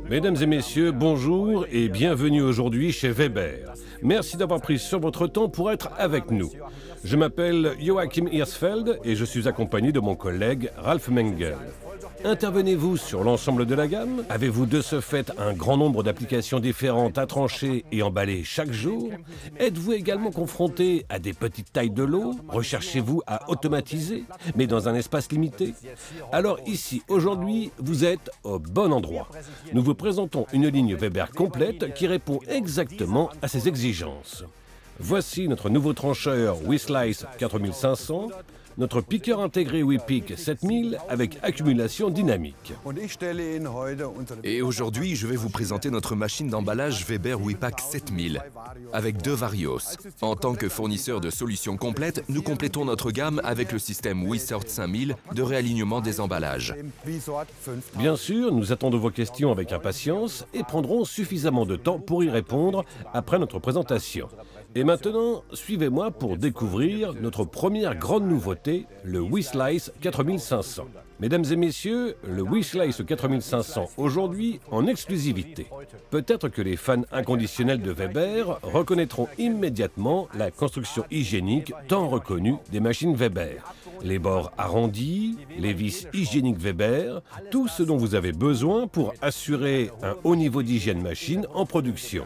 Mesdames et messieurs, bonjour et bienvenue aujourd'hui chez Weber. Merci d'avoir pris sur votre temps pour être avec nous. Je m'appelle Joachim Hirsfeld et je suis accompagné de mon collègue Ralf Mengel. Intervenez-vous sur l'ensemble de la gamme? Avez-vous de ce fait un grand nombre d'applications différentes à trancher et emballer chaque jour? Êtes-vous également confronté à des petites tailles de lot? Recherchez-vous à automatiser, mais dans un espace limité? Alors ici, aujourd'hui, vous êtes au bon endroit. Nous vous présentons une ligne Weber complète qui répond exactement à ces exigences. Voici notre nouveau trancheur WeSlice 4500, notre piqueur intégré WePick 7000 avec accumulation dynamique. Et aujourd'hui, je vais vous présenter notre machine d'emballage Weber WePack 7000 avec deux Varios. En tant que fournisseur de solutions complètes, nous complétons notre gamme avec le système WeSort 5000 de réalignement des emballages. Bien sûr, nous attendons vos questions avec impatience et prendrons suffisamment de temps pour y répondre après notre présentation. Et maintenant, suivez-moi pour découvrir notre première grande nouveauté, le WeSlice 4500. Mesdames et messieurs, le WeSlice 4500 aujourd'hui en exclusivité. Peut-être que les fans inconditionnels de Weber reconnaîtront immédiatement la construction hygiénique tant reconnue des machines Weber. Les bords arrondis, les vis hygiéniques Weber, tout ce dont vous avez besoin pour assurer un haut niveau d'hygiène machine en production.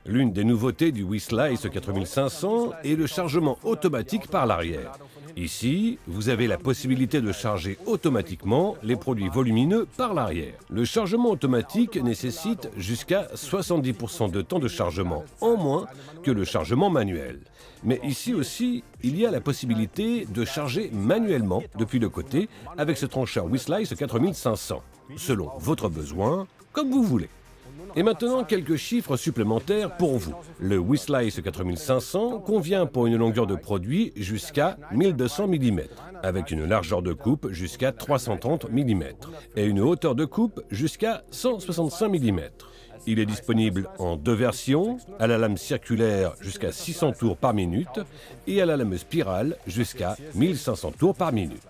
L'une des nouveautés du WeSlice 4500 est le chargement automatique par l'arrière. Ici, vous avez la possibilité de charger automatiquement les produits volumineux par l'arrière. Le chargement automatique nécessite jusqu'à 70% de temps de chargement en moins que le chargement manuel. Mais ici aussi, il y a la possibilité de charger manuellement depuis le côté avec ce trancheur WeSlice 4500, selon votre besoin, comme vous voulez. Et maintenant, quelques chiffres supplémentaires pour vous. Le WeSlice 4500 convient pour une longueur de produit jusqu'à 1200 mm, avec une largeur de coupe jusqu'à 330 mm et une hauteur de coupe jusqu'à 165 mm. Il est disponible en deux versions, à la lame circulaire jusqu'à 600 tours par minute et à la lame spirale jusqu'à 1500 tours par minute.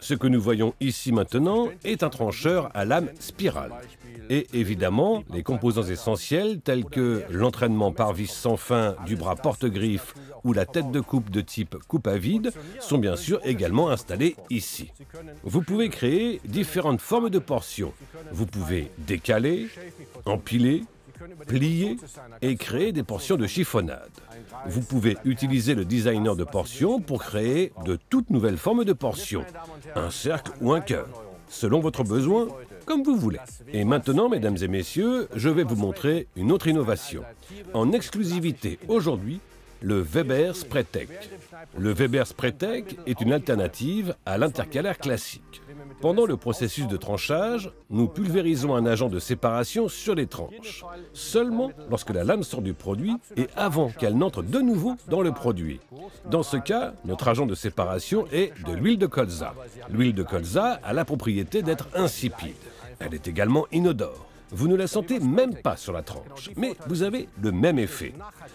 Ce que nous voyons ici maintenant est un trancheur à lame spirale. Et évidemment, les composants essentiels tels que l'entraînement par vis sans fin du bras porte-griffe ou la tête de coupe de type coupe à vide sont bien sûr également installés ici. Vous pouvez créer différentes formes de portions. Vous pouvez décaler, empiler, plier et créer des portions de chiffonnade. Vous pouvez utiliser le designer de portions pour créer de toutes nouvelles formes de portions, un cercle ou un cœur, selon votre besoin, comme vous voulez. Et maintenant, mesdames et messieurs, je vais vous montrer une autre innovation. En exclusivité aujourd'hui, le Weber SprayTech. Le Weber SprayTech est une alternative à l'intercalaire classique. Pendant le processus de tranchage, nous pulvérisons un agent de séparation sur les tranches, seulement lorsque la lame sort du produit et avant qu'elle n'entre de nouveau dans le produit. Dans ce cas, notre agent de séparation est de l'huile de colza. L'huile de colza a la propriété d'être insipide. Elle est également inodore. Vous ne la sentez même pas sur la tranche, mais vous avez le même effet.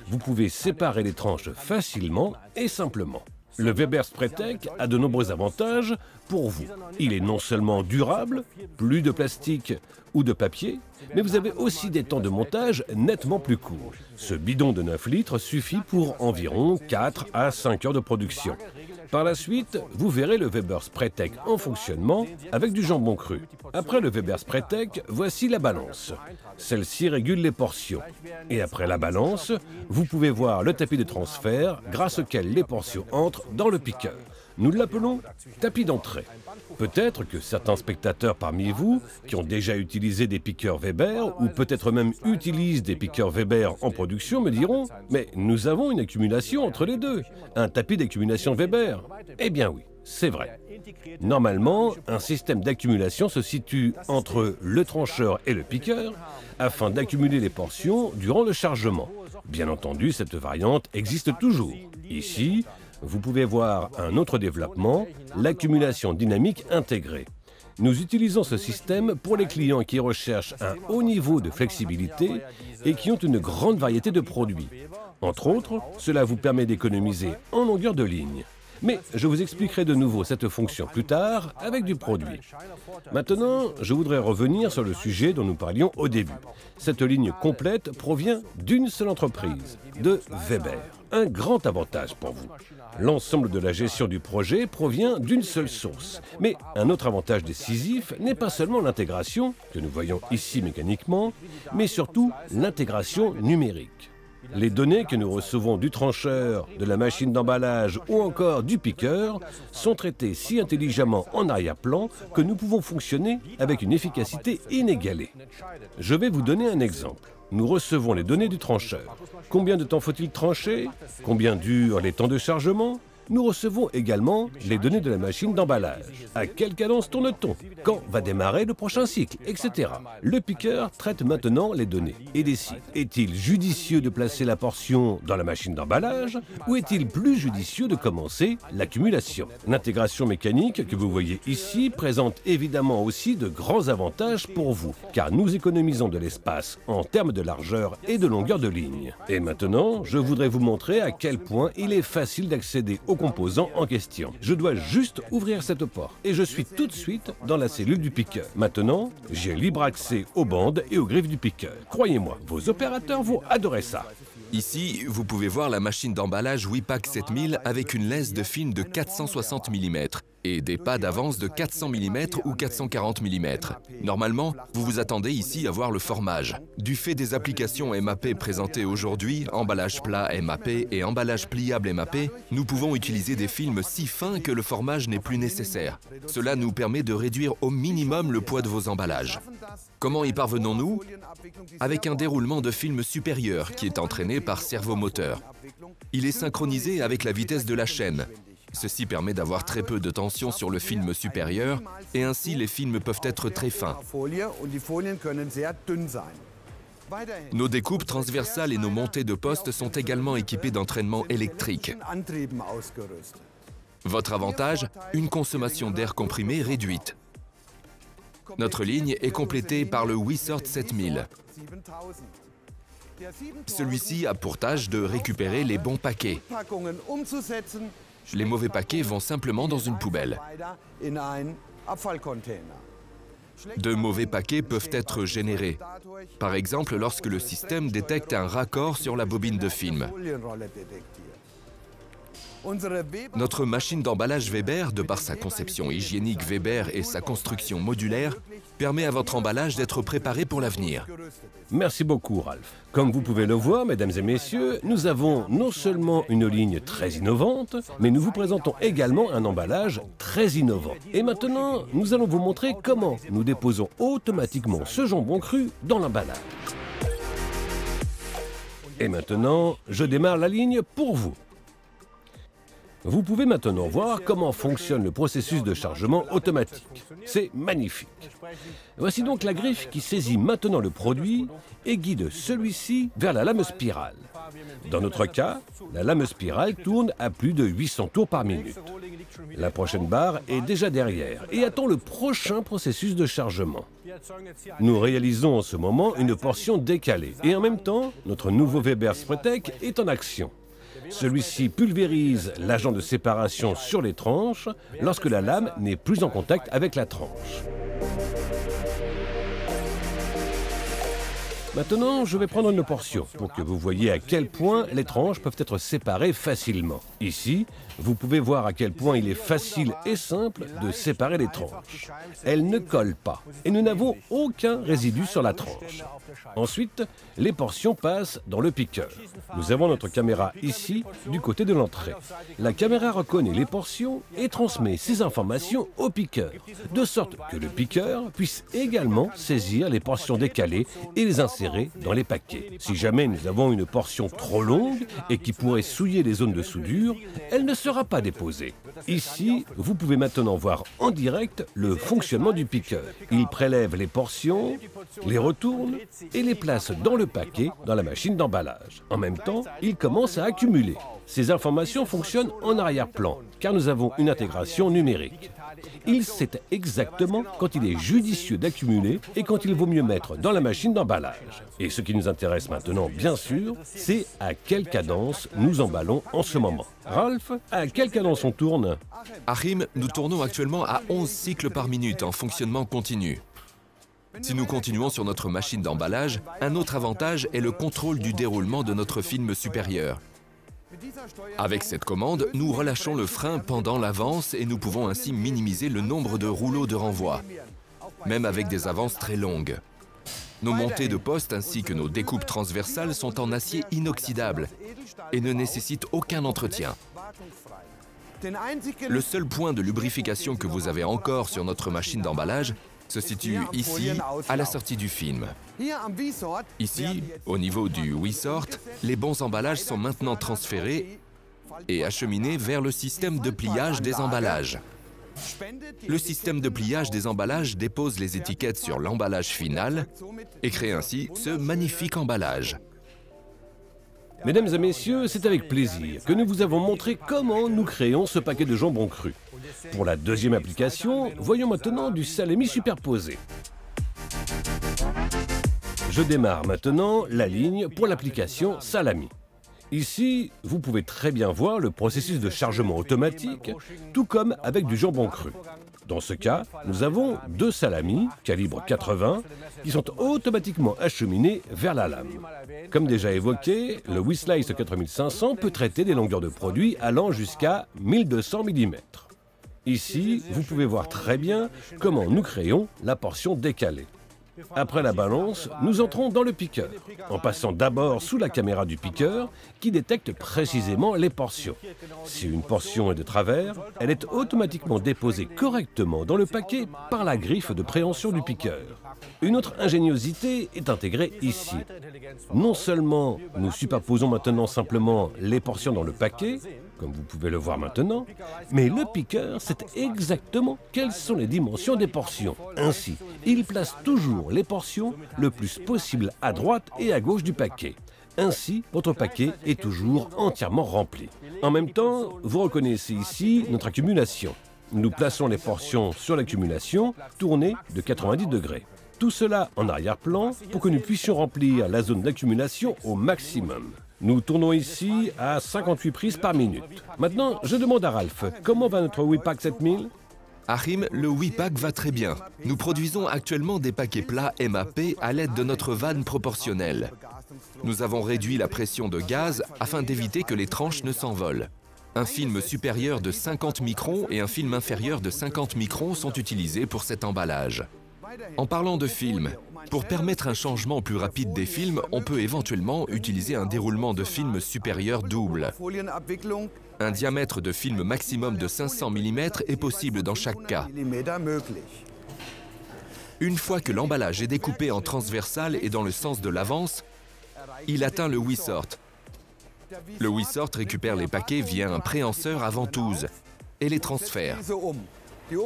Vous pouvez séparer les tranches facilement et simplement. Le Weber SprayTech a de nombreux avantages pour vous. Il est non seulement durable, plus de plastique ou de papier, mais vous avez aussi des temps de montage nettement plus courts. Ce bidon de 9 litres suffit pour environ 4 à 5 heures de production. Par la suite, vous verrez le Weber SprayTech en fonctionnement avec du jambon cru. Après le Weber SprayTech, voici la balance. Celle-ci régule les portions. Et après la balance, vous pouvez voir le tapis de transfert grâce auquel les portions entrent dans le piqueur. Nous l'appelons tapis d'entrée. Peut-être que certains spectateurs parmi vous, qui ont déjà utilisé des piqueurs Weber, ou peut-être même utilisent des piqueurs Weber en production, me diront « Mais nous avons une accumulation entre les deux, un tapis d'accumulation Weber ». Eh bien oui, c'est vrai. Normalement, un système d'accumulation se situe entre le trancheur et le piqueur, afin d'accumuler les portions durant le chargement. Bien entendu, cette variante existe toujours. Ici, vous pouvez voir un autre développement, l'accumulation dynamique intégrée. Nous utilisons ce système pour les clients qui recherchent un haut niveau de flexibilité et qui ont une grande variété de produits. Entre autres, cela vous permet d'économiser en longueur de ligne. Mais je vous expliquerai de nouveau cette fonction plus tard avec du produit. Maintenant, je voudrais revenir sur le sujet dont nous parlions au début. Cette ligne complète provient d'une seule entreprise, de Weber. Un grand avantage pour vous. L'ensemble de la gestion du projet provient d'une seule source. Mais un autre avantage décisif n'est pas seulement l'intégration, que nous voyons ici mécaniquement, mais surtout l'intégration numérique. Les données que nous recevons du trancheur, de la machine d'emballage ou encore du piqueur sont traitées si intelligemment en arrière-plan que nous pouvons fonctionner avec une efficacité inégalée. Je vais vous donner un exemple. Nous recevons les données du trancheur. Combien de temps faut-il trancher? Combien durent les temps de chargement? Nous recevons également les données de la machine d'emballage. À quelle cadence tourne-t-on? Quand va démarrer le prochain cycle? Etc. Le piqueur traite maintenant les données et décide. Est-il judicieux de placer la portion dans la machine d'emballage ou est-il plus judicieux de commencer l'accumulation? L'intégration mécanique que vous voyez ici présente évidemment aussi de grands avantages pour vous, car nous économisons de l'espace en termes de largeur et de longueur de ligne. Et maintenant, je voudrais vous montrer à quel point il est facile d'accéder aux composants en question. Je dois juste ouvrir cette porte et je suis tout de suite dans la cellule du piqueur. Maintenant, j'ai libre accès aux bandes et aux griffes du piqueur. Croyez-moi, vos opérateurs vont adorer ça. Ici, vous pouvez voir la machine d'emballage WIPAC 7000 avec une laisse de film de 460 mm et des pas d'avance de 400 mm ou 440 mm. Normalement, vous vous attendez ici à voir le formage. Du fait des applications MAP présentées aujourd'hui, emballage plat MAP et emballage pliable MAP, nous pouvons utiliser des films si fins que le formage n'est plus nécessaire. Cela nous permet de réduire au minimum le poids de vos emballages. Comment y parvenons-nous? Avec un déroulement de film supérieur qui est entraîné par servomoteur. Il est synchronisé avec la vitesse de la chaîne. Ceci permet d'avoir très peu de tension sur le film supérieur et ainsi les films peuvent être très fins. Nos découpes transversales et nos montées de postes sont également équipées d'entraînement électrique. Votre avantage, une consommation d'air comprimé réduite. Notre ligne est complétée par le WISORT 7000. Celui-ci a pour tâche de récupérer les bons paquets. Les mauvais paquets vont simplement dans une poubelle. De mauvais paquets peuvent être générés, par exemple lorsque le système détecte un raccord sur la bobine de film. Notre machine d'emballage Weber, de par sa conception hygiénique Weber et sa construction modulaire, permet à votre emballage d'être préparé pour l'avenir. Merci beaucoup, Ralph. Comme vous pouvez le voir, mesdames et messieurs, nous avons non seulement une ligne très innovante, mais nous vous présentons également un emballage très innovant. Et maintenant, nous allons vous montrer comment nous déposons automatiquement ce jambon cru dans l'emballage. Et maintenant, je démarre la ligne pour vous. Vous pouvez maintenant voir comment fonctionne le processus de chargement automatique. C'est magnifique. Voici donc la griffe qui saisit maintenant le produit et guide celui-ci vers la lame spirale. Dans notre cas, la lame spirale tourne à plus de 800 tours par minute. La prochaine barre est déjà derrière et attend le prochain processus de chargement. Nous réalisons en ce moment une portion décalée et en même temps, notre nouveau Weber Spretec est en action. Celui-ci pulvérise l'agent de séparation sur les tranches lorsque la lame n'est plus en contact avec la tranche. Maintenant, je vais prendre une portion pour que vous voyez à quel point les tranches peuvent être séparées facilement. Ici, vous pouvez voir à quel point il est facile et simple de séparer les tranches. Elles ne collent pas et nous n'avons aucun résidu sur la tranche. Ensuite, les portions passent dans le piqueur. Nous avons notre caméra ici, du côté de l'entrée. La caméra reconnaît les portions et transmet ces informations au piqueur, de sorte que le piqueur puisse également saisir les portions décalées et les insérer dans les paquets. Si jamais nous avons une portion trop longue et qui pourrait souiller les zones de soudure, elle ne sera pas déposée. Ici, vous pouvez maintenant voir en direct le fonctionnement du piqueur. Il prélève les portions, les retourne et les place dans le paquet dans la machine d'emballage. En même temps, il commence à accumuler. Ces informations fonctionnent en arrière-plan, car nous avons une intégration numérique. Il sait exactement quand il est judicieux d'accumuler et quand il vaut mieux mettre dans la machine d'emballage. Et ce qui nous intéresse maintenant, bien sûr, c'est à quelle cadence nous emballons en ce moment. Ralph, à quelle cadence on tourne? Achim, nous tournons actuellement à 11 cycles par minute en fonctionnement continu. Si nous continuons sur notre machine d'emballage, un autre avantage est le contrôle du déroulement de notre film supérieur. Avec cette commande, nous relâchons le frein pendant l'avance et nous pouvons ainsi minimiser le nombre de rouleaux de renvoi, même avec des avances très longues. Nos montées de poste ainsi que nos découpes transversales sont en acier inoxydable et ne nécessitent aucun entretien. Le seul point de lubrification que vous avez encore sur notre machine d'emballage se situe ici, à la sortie du film. Ici, au niveau du WeSort, les bons emballages sont maintenant transférés et acheminés vers le système de pliage des emballages. Le système de pliage des emballages dépose les étiquettes sur l'emballage final et crée ainsi ce magnifique emballage. Mesdames et messieurs, c'est avec plaisir que nous vous avons montré comment nous créons ce paquet de jambon cru. Pour la deuxième application, voyons maintenant du salami superposé. Je démarre maintenant la ligne pour l'application salami. Ici, vous pouvez très bien voir le processus de chargement automatique, tout comme avec du jambon cru. Dans ce cas, nous avons deux salamis, calibre 80, qui sont automatiquement acheminés vers la lame. Comme déjà évoqué, le WeSlice 4500 peut traiter des longueurs de produits allant jusqu'à 1200 mm. Ici, vous pouvez voir très bien comment nous créons la portion décalée. Après la balance, nous entrons dans le piqueur, en passant d'abord sous la caméra du piqueur qui détecte précisément les portions. Si une portion est de travers, elle est automatiquement déposée correctement dans le paquet par la griffe de préhension du piqueur. Une autre ingéniosité est intégrée ici. Non seulement nous superposons maintenant simplement les portions dans le paquet, comme vous pouvez le voir maintenant, mais le piqueur sait exactement quelles sont les dimensions des portions. Ainsi, il place toujours les portions le plus possible à droite et à gauche du paquet. Ainsi, votre paquet est toujours entièrement rempli. En même temps, vous reconnaissez ici notre accumulation. Nous plaçons les portions sur l'accumulation tournée de 90 degrés. Tout cela en arrière-plan pour que nous puissions remplir la zone d'accumulation au maximum. Nous tournons ici à 58 prises par minute. Maintenant, je demande à Ralph, comment va notre WePack 7000? Achim, le WePack va très bien. Nous produisons actuellement des paquets plats MAP à l'aide de notre vanne proportionnelle. Nous avons réduit la pression de gaz afin d'éviter que les tranches ne s'envolent. Un film supérieur de 50 microns et un film inférieur de 50 microns sont utilisés pour cet emballage. En parlant de film, pour permettre un changement plus rapide des films, on peut éventuellement utiliser un déroulement de film supérieur double. Un diamètre de film maximum de 500 mm est possible dans chaque cas. Une fois que l'emballage est découpé en transversal et dans le sens de l'avance, il atteint le WeSort. Le WeSort récupère les paquets via un préhenseur à ventouse et les transfère.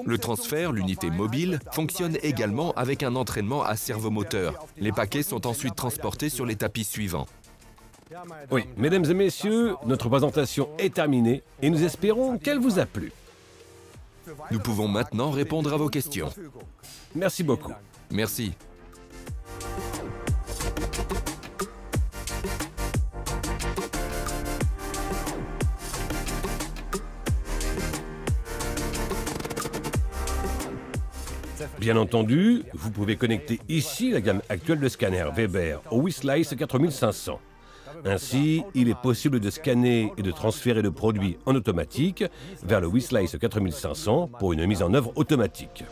Le transfert, l'unité mobile, fonctionne également avec un entraînement à servomoteur. Les paquets sont ensuite transportés sur les tapis suivants. Oui, mesdames et messieurs, notre présentation est terminée et nous espérons qu'elle vous a plu. Nous pouvons maintenant répondre à vos questions. Merci beaucoup. Merci. Bien entendu, vous pouvez connecter ici la gamme actuelle de scanners Weber au WeSlice 4500. Ainsi, il est possible de scanner et de transférer le produit en automatique vers le WeSlice 4500 pour une mise en œuvre automatique.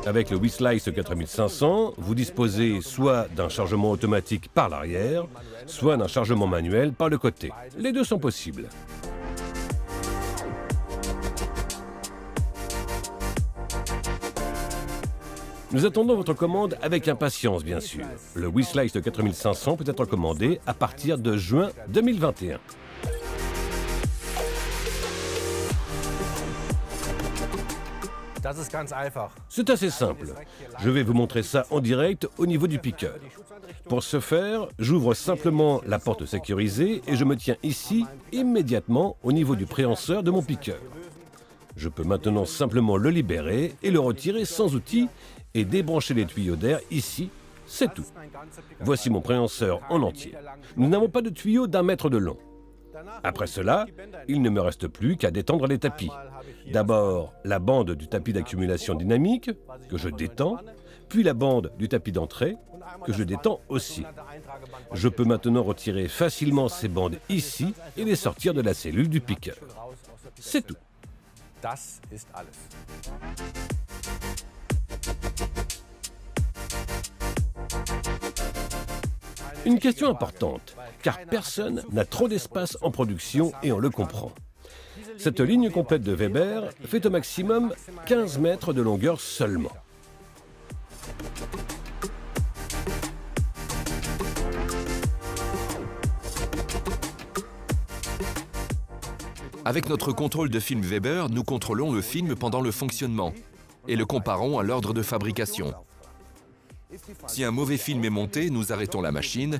Avec le WeSlice 4500, vous disposez soit d'un chargement automatique par l'arrière, soit d'un chargement manuel par le côté. Les deux sont possibles. Nous attendons votre commande avec impatience, bien sûr. Le WeSlice 4500 peut être commandé à partir de juin 2021. C'est assez simple. Je vais vous montrer ça en direct au niveau du piqueur. Pour ce faire, j'ouvre simplement la porte sécurisée et je me tiens ici immédiatement au niveau du préhenseur de mon piqueur. Je peux maintenant simplement le libérer et le retirer sans outil et débrancher les tuyaux d'air ici, c'est tout. Voici mon préhenseur en entier. Nous n'avons pas de tuyaux d'1 mètre de long. Après cela, il ne me reste plus qu'à détendre les tapis. D'abord, la bande du tapis d'accumulation dynamique, que je détends, puis la bande du tapis d'entrée, que je détends aussi. Je peux maintenant retirer facilement ces bandes ici et les sortir de la cellule du piqueur. C'est tout. Une question importante, car personne n'a trop d'espace en production et on le comprend. Cette ligne complète de Weber fait au maximum 15 mètres de longueur seulement. Avec notre contrôle de film Weber, nous contrôlons le film pendant le fonctionnement et le comparons à l'ordre de fabrication. Si un mauvais film est monté, nous arrêtons la machine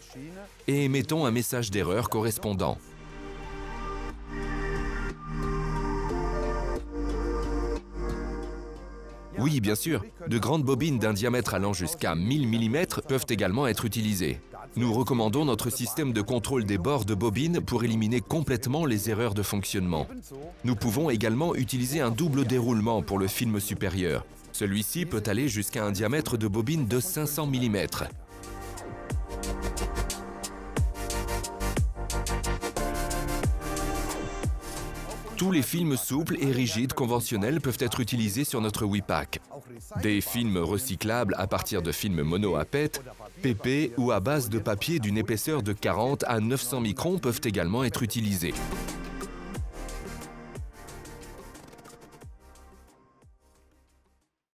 et émettons un message d'erreur correspondant. Oui, bien sûr, de grandes bobines d'un diamètre allant jusqu'à 1000 mm peuvent également être utilisées. Nous recommandons notre système de contrôle des bords de bobines pour éliminer complètement les erreurs de fonctionnement. Nous pouvons également utiliser un double déroulement pour le film supérieur. Celui-ci peut aller jusqu'à un diamètre de bobine de 500 mm. Tous les films souples et rigides conventionnels peuvent être utilisés sur notre WIPAC. Des films recyclables à partir de films mono à PET, PP ou à base de papier d'une épaisseur de 40 à 900 microns peuvent également être utilisés.